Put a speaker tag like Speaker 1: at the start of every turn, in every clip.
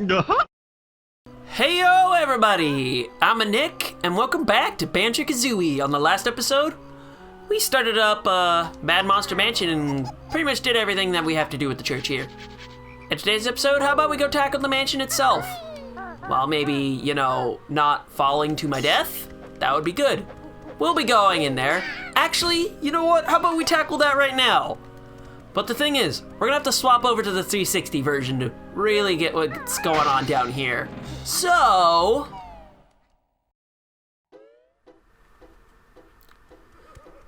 Speaker 1: Heyo everybody! I'm Nick, and welcome back to Banjo Kazooie. On the last episode, we started up Bad Monster Mansion and pretty much did everything that we have to do with the church here. In today's episode, how about we go tackle the mansion itself? Well, maybe, not falling to my death? That would be good. We'll be going in there. Actually, you know what? How about we tackle that right now? But the thing is, we're gonna have to swap over to the 360 version to really get what's going on down here. So...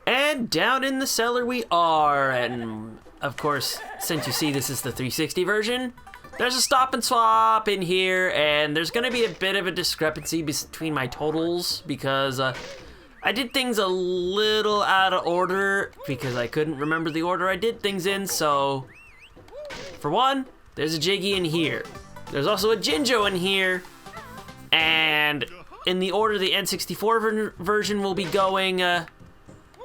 Speaker 1: and down in the cellar we are, and of course, since you see this is the 360 version, there's a stop and swap in here, and there's gonna be a bit of a discrepancy between my totals because I did things a little out of order because I couldn't remember the order I did things in, so for one, there's a Jiggy in here. There's also a Jinjo in here, and in the order the N64 version will be going, that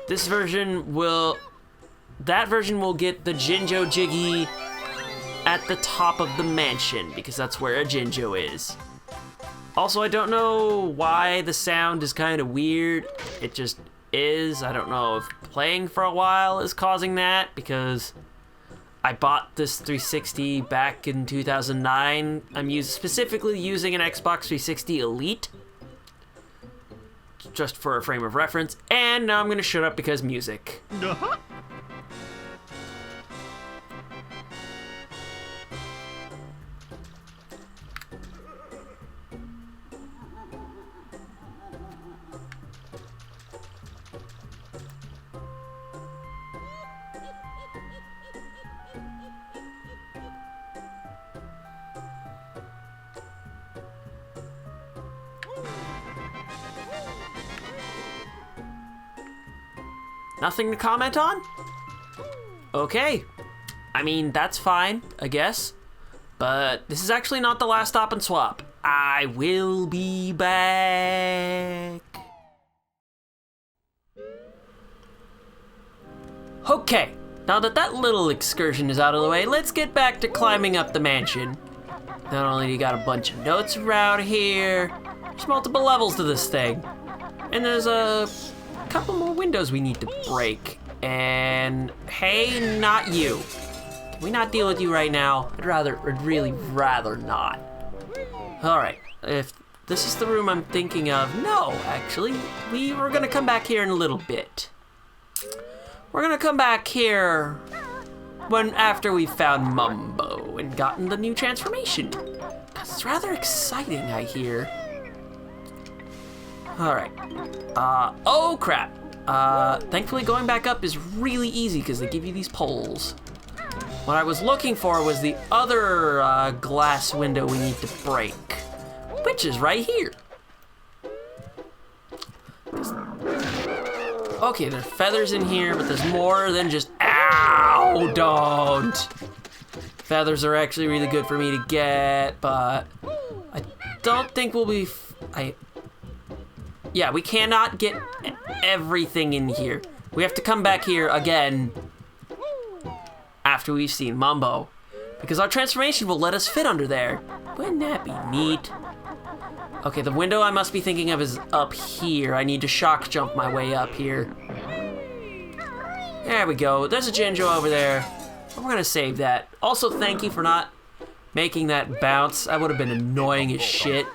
Speaker 1: version will get the Jinjo Jiggy at the top of the mansion because that's where a Jinjo is. Also, I don't know why the sound is kind of weird. It just is. I don't know if playing for a while is causing that because I bought this 360 back in 2009. I'm specifically using an Xbox 360 Elite, just for a frame of reference. And now I'm gonna shut up because music. Nothing to comment on? Okay. I mean, that's fine, I guess. But this is actually not the last stop and swap. I will be back. Okay, now that little excursion is out of the way, let's get back to climbing up the mansion. Not only do you got a bunch of notes around here, there's multiple levels to this thing. And there's a couple more windows we need to break. And hey, not you. Can we not deal with you right now? I'd really rather not. All right, if this is the room I'm thinking of, no, actually, we're gonna come back here in a little bit. We're gonna come back here after we've found Mumbo and gotten the new transformation. 'Cause it's rather exciting, I hear. All right. Oh crap. Thankfully going back up is really easy because they give you these poles. What I was looking for was the other glass window we need to break, which is right here. Okay, there are feathers in here, but there's more than just, ow, don't. Feathers are actually really good for me to get, but I don't think we'll be, yeah, we cannot get everything in here. We have to come back here again after we've seen Mumbo, because our transformation will let us fit under there. Wouldn't that be neat? Okay, the window I must be thinking of is up here. I need to shock jump my way up here. There we go. There's a Jinjo over there. We're gonna save that. Also, thank you for not making that bounce. That would have been annoying as shit.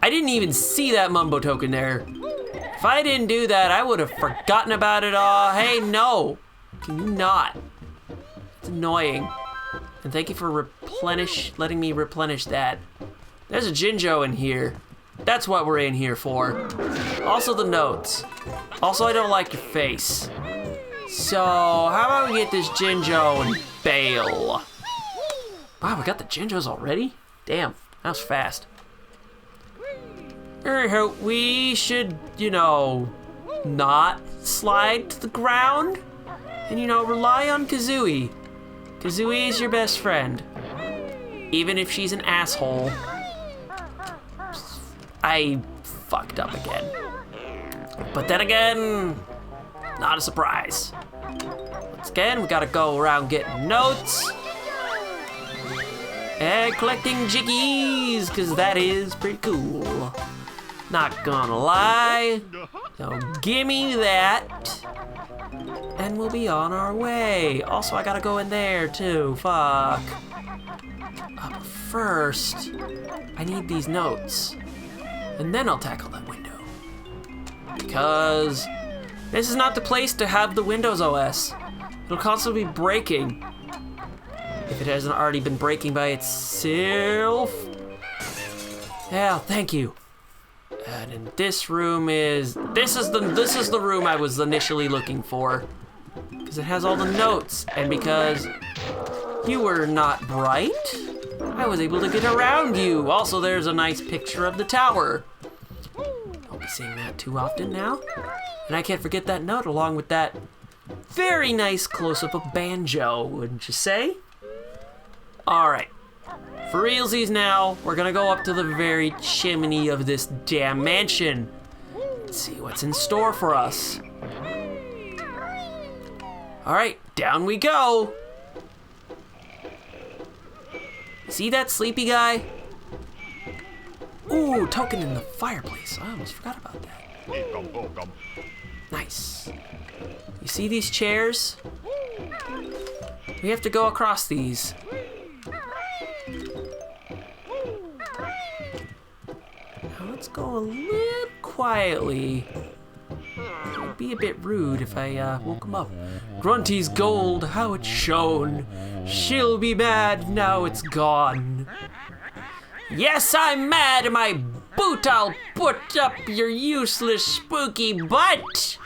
Speaker 1: I didn't even see that Mumbo token there. If I didn't do that, I would have forgotten about it all. Hey, no. Can you not? It's annoying. And thank you for letting me replenish that. There's a Jinjo in here. That's what we're in here for. Also the notes. Also, I don't like your face. So, how about we get this Jinjo and bail? Wow, we got the Jinjos already? Damn, that was fast. We should, not slide to the ground and, rely on Kazooie. Kazooie is your best friend. Even if she's an asshole. I fucked up again. But then again, not a surprise. Once again, we gotta go around getting notes. And collecting jiggies, because that is pretty cool. Not gonna lie. So gimme that. And we'll be on our way. Also, I gotta go in there too, fuck. But first, I need these notes. And then I'll tackle that window. Because this is not the place to have the Windows OS. It'll constantly be breaking. If it hasn't already been breaking by itself. Yeah, thank you. And in this room is this is the room I was initially looking for. Because it has all the notes, and because you were not bright, I was able to get around you. Also, there's a nice picture of the tower. I'll be seeing that too often now. And I can't forget that note along with that very nice close-up of Banjo, wouldn't you say? Alright, for realsies now, we're gonna go up to the very chimney of this damn mansion. Let's see what's in store for us. Alright, down we go. See that sleepy guy? Ooh, token in the fireplace. I almost forgot about that. Nice. You see these chairs? We have to go across these. Now let's go a little quietly. It would be a bit rude if I woke him up. Grunty's gold, how it shone. She'll be mad now it's gone. Yes, I'm mad in my boot. I'll put up your useless spooky butt.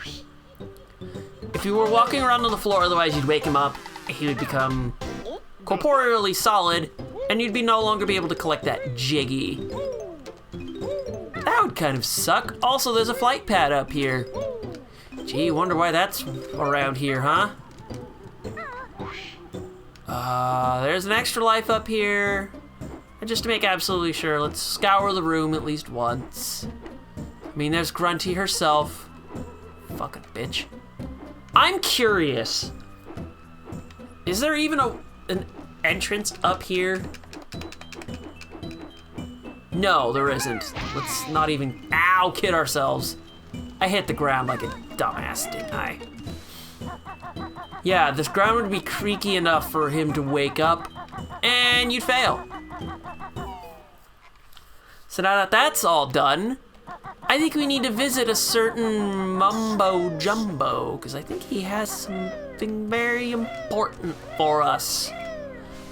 Speaker 1: If you were walking around on the floor, otherwise you'd wake him up. He would become corporeally solid, and you'd no longer be able to collect that jiggy. That would kind of suck. Also, there's a flight pad up here. Gee, wonder why that's around here, huh? There's an extra life up here. And just to make absolutely sure, let's scour the room at least once. I mean, there's Grunty herself. Fucking bitch. I'm curious. Is there even an entrance up here? No, there isn't. Let's not even, kid ourselves. I hit the ground like a dumbass, didn't I? Yeah, this ground would be creaky enough for him to wake up, and you'd fail. So now that that's all done, I think we need to visit a certain Mumbo-Jumbo, because I think he has something very important for us.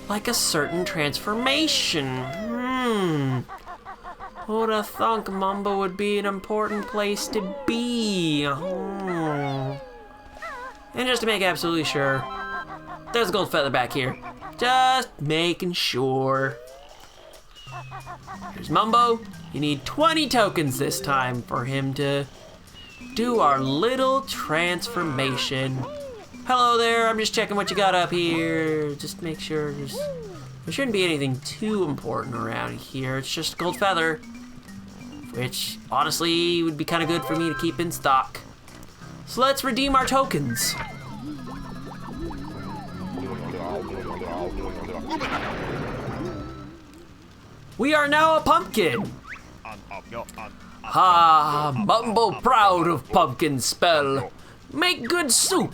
Speaker 1: Like a certain transformation. Who'd have thunk Mumbo would be an important place to be? And just to make absolutely sure, there's a gold feather back here. Just making sure. Here's Mumbo. You need 20 tokens this time for him to do our little transformation. Hello there, I'm just checking what you got up here. Just make sure there shouldn't be anything too important around here. It's just a gold feather, which honestly would be kind of good for me to keep in stock. So let's redeem our tokens. We are now a pumpkin. Mumbo proud of pumpkin spell. Make good soup.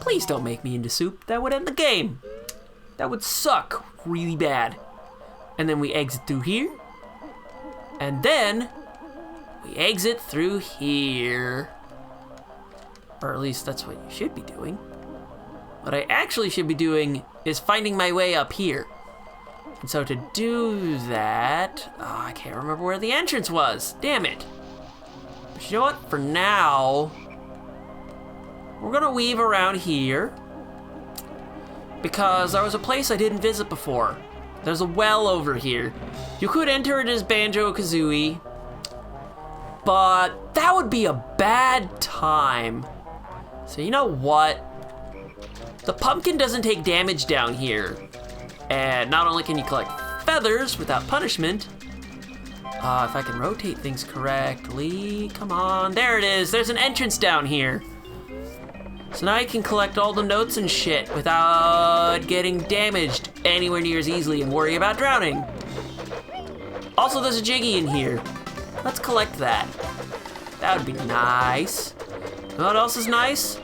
Speaker 1: Please don't make me into soup. That would end the game. That would suck really bad. And then we exit through here. And then we exit through here. Or at least that's what you should be doing. What I actually should be doing is finding my way up here. And so to do that, I can't remember where the entrance was. Damn it. But you know what? For now, we're gonna weave around here because there was a place I didn't visit before. There's a well over here. You could enter it as Banjo Kazooie, but that would be a bad time. So you know what? The pumpkin doesn't take damage down here. And not only can you collect feathers without punishment, if I can rotate things correctly, come on, there it is. There's an entrance down here. So now I can collect all the notes and shit without getting damaged anywhere near as easily and worry about drowning. Also, there's a Jiggy in here. Let's collect that. That would be nice. You know what else is nice?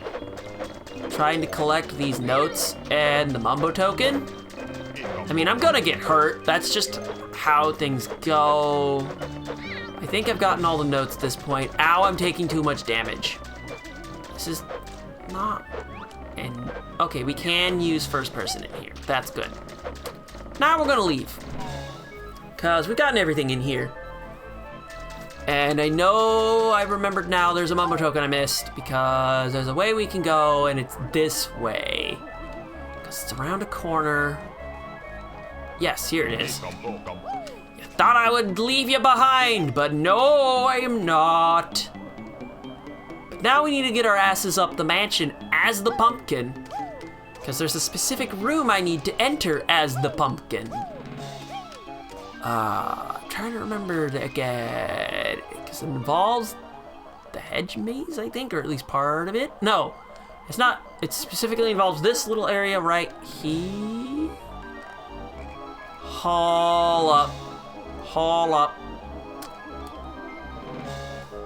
Speaker 1: Trying to collect these notes and the Mumbo token. I mean, I'm gonna get hurt. That's just how things go. I think I've gotten all the notes at this point. Ow, I'm taking too much damage. This is not... And okay, we can use first person in here. That's good. Now we're gonna leave. Cause we've gotten everything in here. And I know I remembered now there's a Mumbo token I missed because there's a way we can go and it's this way. Cause it's around a corner. Yes, here it is. You thought I would leave you behind, but no, I am not. But now we need to get our asses up the mansion as the pumpkin. Because there's a specific room I need to enter as the pumpkin. I'm trying to remember it again. Because it involves the hedge maze, I think, or at least part of it. No, it's not. It specifically involves this little area right here. Haul up. Haul up.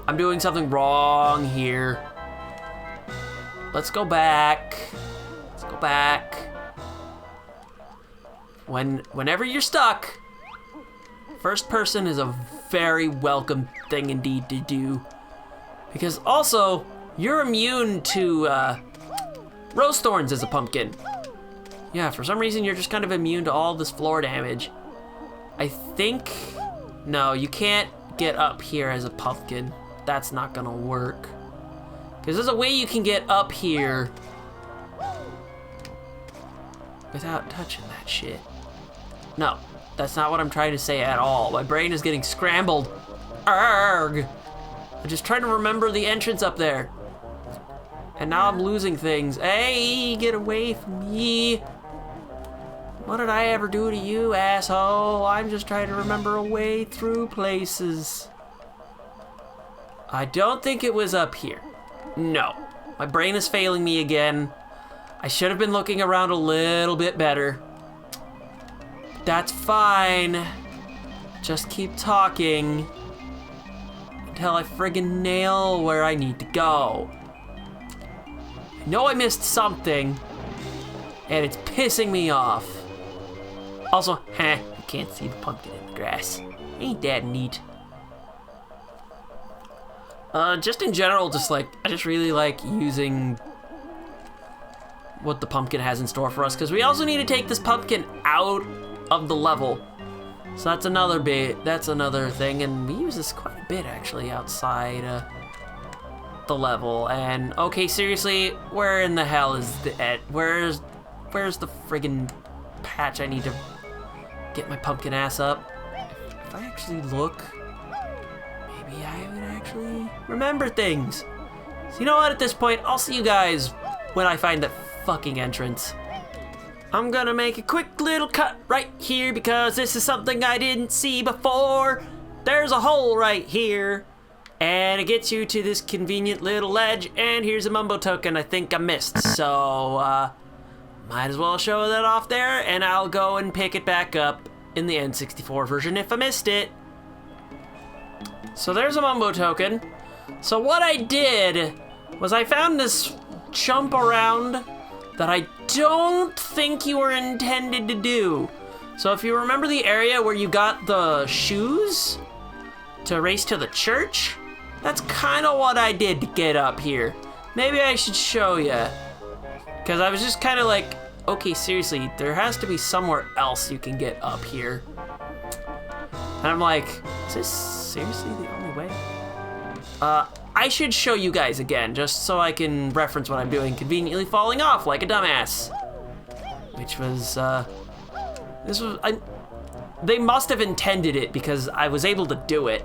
Speaker 1: I'm doing something wrong here. Let's go back. Let's go back. Whenever you're stuck, first person is a very welcome thing indeed to do. Because also, you're immune to rose thorns as a pumpkin. Yeah, for some reason you're just kind of immune to all this floor damage. I think, no, you can't get up here as a pumpkin. That's not gonna work. Because there's a way you can get up here without touching that shit. No, that's not what I'm trying to say at all. My brain is getting scrambled. Arrgh! I'm just trying to remember the entrance up there. And now I'm losing things. Hey, get away from me. What did I ever do to you, asshole? I'm just trying to remember a way through places. I don't think it was up here. No, my brain is failing me again. I should have been looking around a little bit better. That's fine. Just keep talking until I friggin' nail where I need to go. I know I missed something, and it's pissing me off. Also, you can't see the pumpkin in the grass. Ain't that neat? Just in general, I just really like using what the pumpkin has in store for us, because we also need to take this pumpkin out of the level. So that's another thing, and we use this quite a bit actually outside the level. And okay, seriously, where in the hell is where's the friggin' patch I need to get my pumpkin ass up? If I actually look, maybe I would actually remember things. So you know what, at this point, I'll see you guys when I find that fucking entrance. I'm gonna make a quick little cut right here because this is something I didn't see before. There's a hole right here, and it gets you to this convenient little ledge, and here's a Mumbo token I think I missed. So, might as well show that off there, and I'll go and pick it back up in the N64 version if I missed it. So there's a Mumbo token. So what I did was I found this jump around that I don't think you were intended to do. So if you remember the area where you got the shoes to race to the church, that's kind of what I did to get up here. Maybe I should show you. Because I was just kind of like, okay, seriously, there has to be somewhere else you can get up here. And I'm like, is this seriously the only way? I should show you guys again, just so I can reference what I'm doing, conveniently falling off like a dumbass. Which was, they must have intended it because I was able to do it.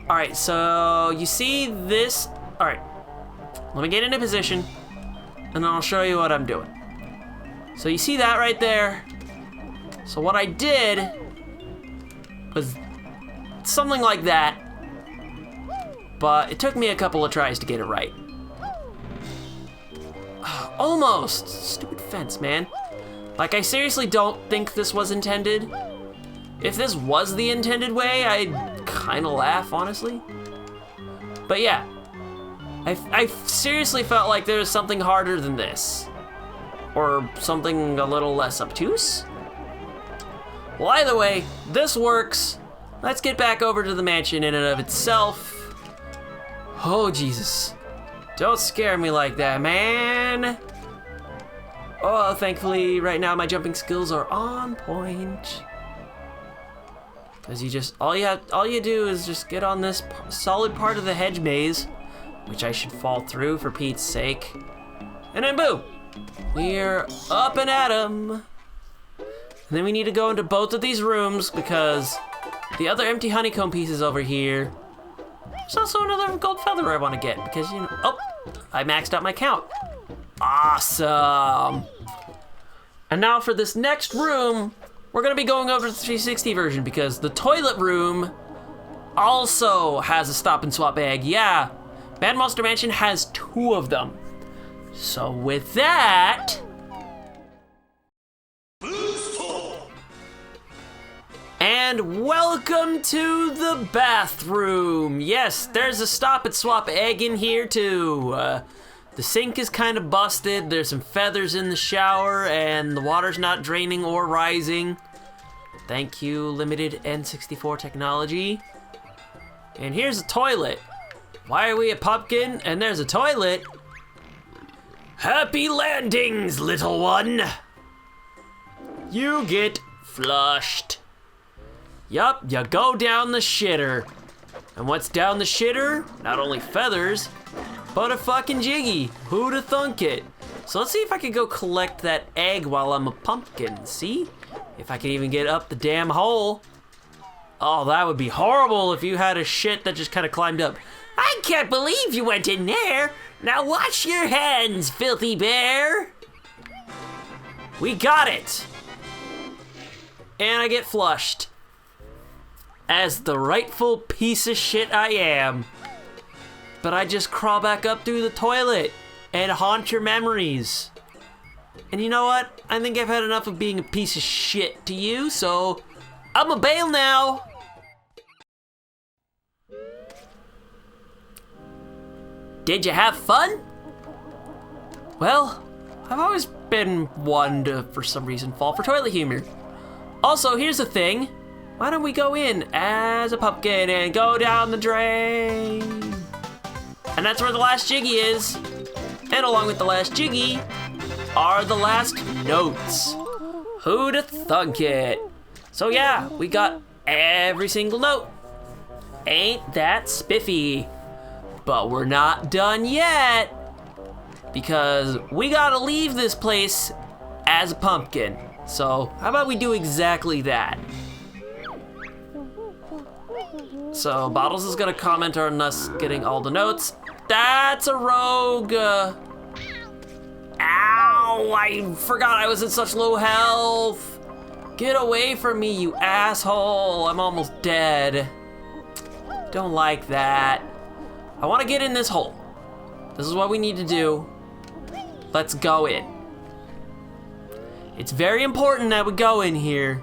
Speaker 1: All right, so you see this? All right, let me get into position and then I'll show you what I'm doing. So you see that right there? So what I did was something like that, but it took me a couple of tries to get it right. almost. Stupid fence, man. Like, I seriously don't think this was intended. If this was the intended way, I'd kind of laugh, honestly. But yeah, I seriously felt like there was something harder than this. Or something a little less obtuse. Well, either way, this works. Let's get back over to the mansion in and of itself. Oh, Jesus. Don't scare me like that, man. Oh, thankfully, right now my jumping skills are on point. Because all you do is just get on this solid part of the hedge maze, which I should fall through for Pete's sake. And then boom, we're up and at 'em. And then we need to go into both of these rooms because the other empty honeycomb pieces over here. There's also another gold feather I want to get because, you know, oh, I maxed out my count. Awesome. And now for this next room, we're gonna be going over to the 360 version because the toilet room also has a stop and swap egg. Yeah, Bad Monster Mansion has 2 of them. So with that, and welcome to the bathroom. Yes, there's a stop and swap egg in here too. The sink is kind of busted. There's some feathers in the shower and the water's not draining or rising. Thank you, limited N64 technology. And here's a toilet. Why are we a pumpkin and there's a toilet? Happy landings, little one. You get flushed. Yup, you go down the shitter. And what's down the shitter? Not only feathers, but a fucking jiggy. Who'da thunk it? So let's see if I can go collect that egg while I'm a pumpkin. See? If I can even get up the damn hole. Oh, that would be horrible if you had a shit that just kind of climbed up. I can't believe you went in there. Now wash your hands, filthy bear. We got it. And I get flushed. As the rightful piece of shit I am. But I just crawl back up through the toilet and haunt your memories. And you know what? I think I've had enough of being a piece of shit to you, so I'm a bail now. Did you have fun? Well, I've always been one to, for some reason, fall for toilet humor. Also, here's the thing. Why don't we go in as a pumpkin and go down the drain? And that's where the last jiggy is. And along with the last jiggy are the last notes. Who'da thunk it? So yeah, we got every single note. Ain't that spiffy? But we're not done yet. Because we gotta leave this place as a pumpkin. So how about we do exactly that? So Bottles is gonna comment on us getting all the notes. That's a rogue. Ow, I forgot I was in such low health. Get away from me, you asshole. I'm almost dead. Don't like that. I wanna get in this hole. This is what we need to do. Let's go in. It's very important that we go in here.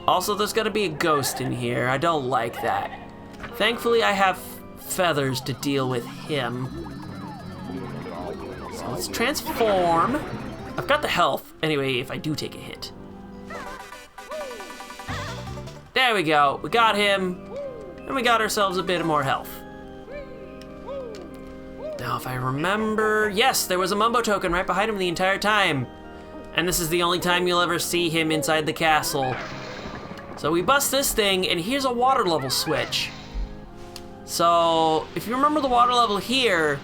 Speaker 1: Also, there's gonna be a ghost in here. I don't like that. Thankfully, I have feathers to deal with him. So let's transform. I've got the health, anyway, if I do take a hit. There we go, we got him, and we got ourselves a bit more health. Now, if I remember, yes, there was a Mumbo token right behind him the entire time. And this is the only time you'll ever see him inside the castle. So we bust this thing, and here's a water level switch. So, if you remember the water level here,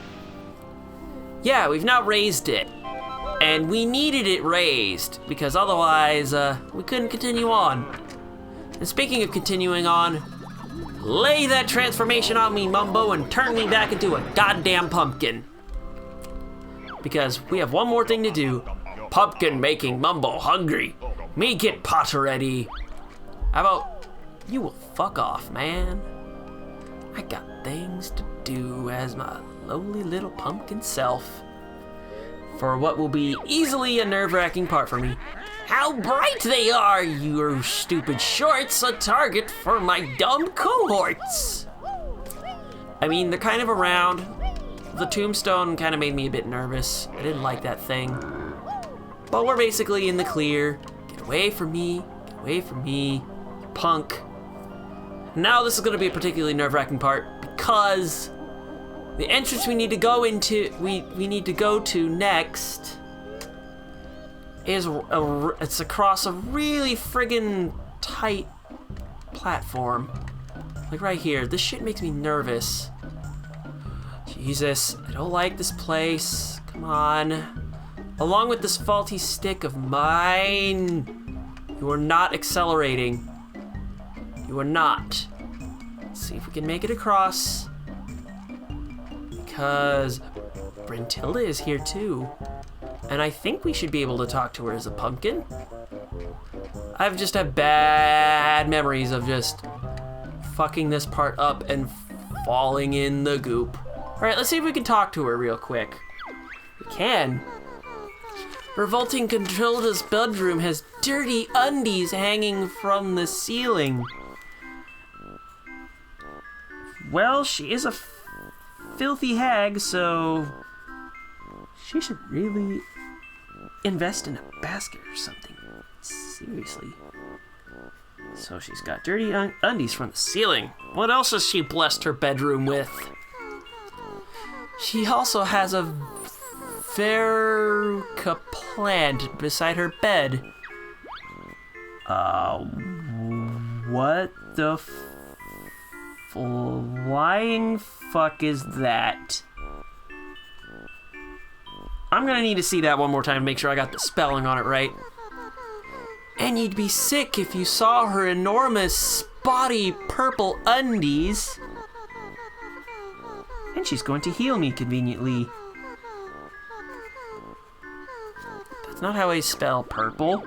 Speaker 1: yeah, we've now raised it. And we needed it raised, because otherwise, we couldn't continue on. And speaking of continuing on, lay that transformation on me, Mumbo, and turn me back into a goddamn pumpkin. Because we have one more thing to do. Pumpkin making Mumbo hungry. Me get pot ready. How about you will fuck off, man? I got things to do as my lowly little pumpkin self. for what will be easily a nerve-wracking part for me. How bright they are, your stupid shorts, a target for my dumb cohorts. I mean, they're kind of around. The tombstone kind of made me a bit nervous. I didn't like that thing. But we're basically in the clear. Get away from me, get away from me, punk. Now this is gonna be a particularly nerve-wracking part because the entrance we need to go into, we need to go to next is it's across a really friggin' tight platform. Like right here. This shit makes me nervous. Jesus, I don't like this place. Come on. Along with this faulty stick of mine. You are not accelerating. You are not. Let's see if we can make it across. Because Brentilda is here too. And I think we should be able to talk to her as a pumpkin. I've just had bad memories of just fucking this part up and falling in the goop. All right, let's see if we can talk to her real quick. We can. Revolting Controlda's bedroom has dirty undies hanging from the ceiling. Well, she is a filthy hag, so she should really invest in a basket or something. Seriously. So she's got dirty undies from the ceiling. What else has she blessed her bedroom with? She also has a verruca plant beside her bed. What the flying fuck is that? I'm gonna need to see that one more time to make sure I got the spelling on it right. And you'd be sick if you saw her enormous, spotty purple undies. And she's going to heal me conveniently. That's not how I spell purple.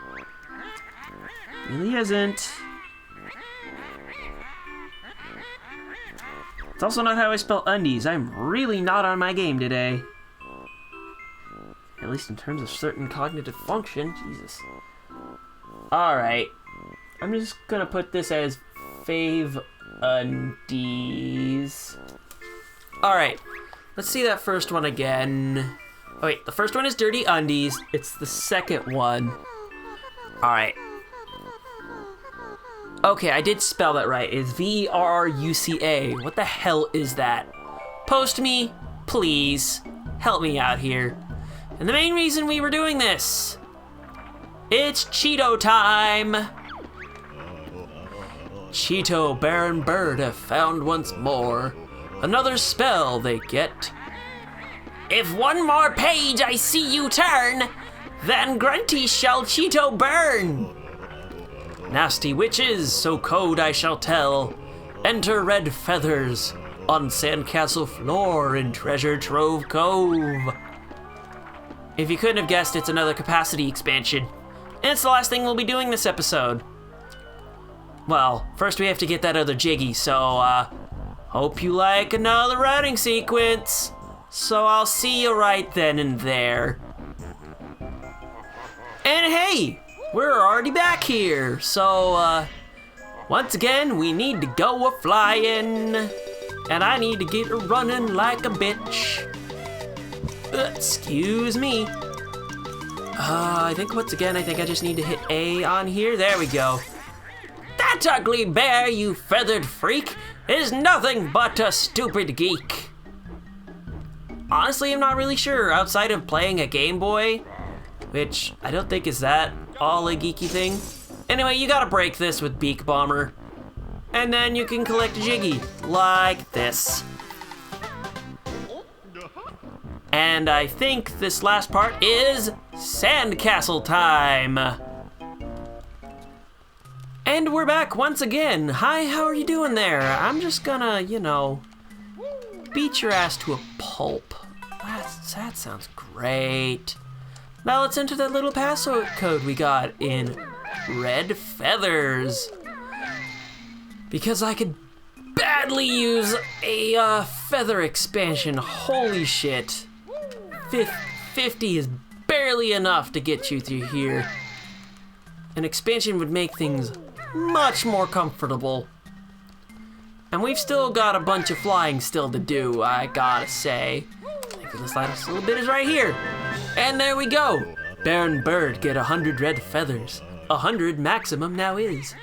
Speaker 1: It really isn't. It's also not how I spell undies. I'm really not on my game today. At least in terms of certain cognitive function. Jesus. Alright. I'm just gonna put this as fave undies. Alright. Let's see that first one again. Oh wait, the first one is dirty undies. It's the second one. Alright. Okay, I did spell that right. It's V-R-U-C-A. What the hell is that? Post me, please. Help me out here. And the main reason we were doing this, it's Cheeto time. Cheeto, Bear, and Bird have found once more another spell they get. If one more page I see you turn, then Grunty shall Cheeto burn. Nasty witches, so code I shall tell. Enter red feathers on sandcastle floor in Treasure Trove Cove. If you couldn't have guessed, it's another capacity expansion. And it's the last thing we'll be doing this episode. Well, first we have to get that other Jiggy, so hope you like another writing sequence. So I'll see you right then and there. And hey, we're already back here. So once again, we need to go a-flying. And I need to get running like a bitch. Excuse me. I think once again, I just need to hit A on here. There we go. That ugly bear, you feathered freak, is nothing but a stupid geek. Honestly, I'm not really sure. Outside of playing a Game Boy, which I don't think is that all a geeky thing. Anyway, you gotta break this with Beak Bomber. And then you can collect a Jiggy, like this. And I think this last part is Sandcastle time. And we're back once again. Hi, how are you doing there? I'm just gonna, beat your ass to a pulp. That sounds great. Now let's enter that little passcode we got in red feathers. Because I could badly use a feather expansion. Holy shit. 50 is barely enough to get you through here. An expansion would make things much more comfortable. And we've still got a bunch of flying still to do, I gotta say. I think this last little bit is right here. And there we go. Bear and bird get 100 red feathers. 100 maximum now is.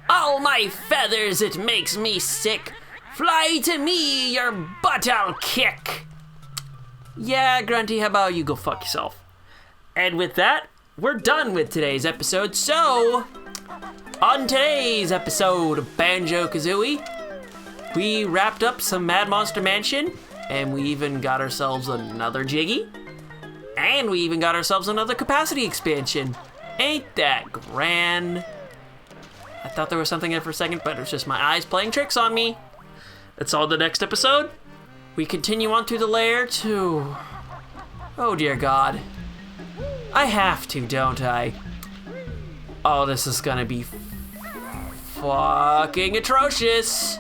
Speaker 1: All my feathers, it makes me sick. Fly to me, your butt I'll kick. Yeah, Grunty, how about you go fuck yourself? And with that, we're done with today's episode. So, on today's episode of Banjo Kazooie, we wrapped up some Mad Monster Mansion, and we even got ourselves another Jiggy, and we even got ourselves another capacity expansion. Ain't that grand? I thought there was something in it for a second, but it was just my eyes playing tricks on me. That's all the next episode. We continue on through the lair to... Oh dear God. I have to, don't I? Oh, this is gonna be fucking atrocious.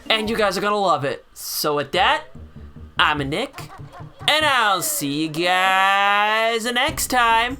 Speaker 1: And you guys are gonna love it. So with that, I'm Nick, and I'll see you guys next time.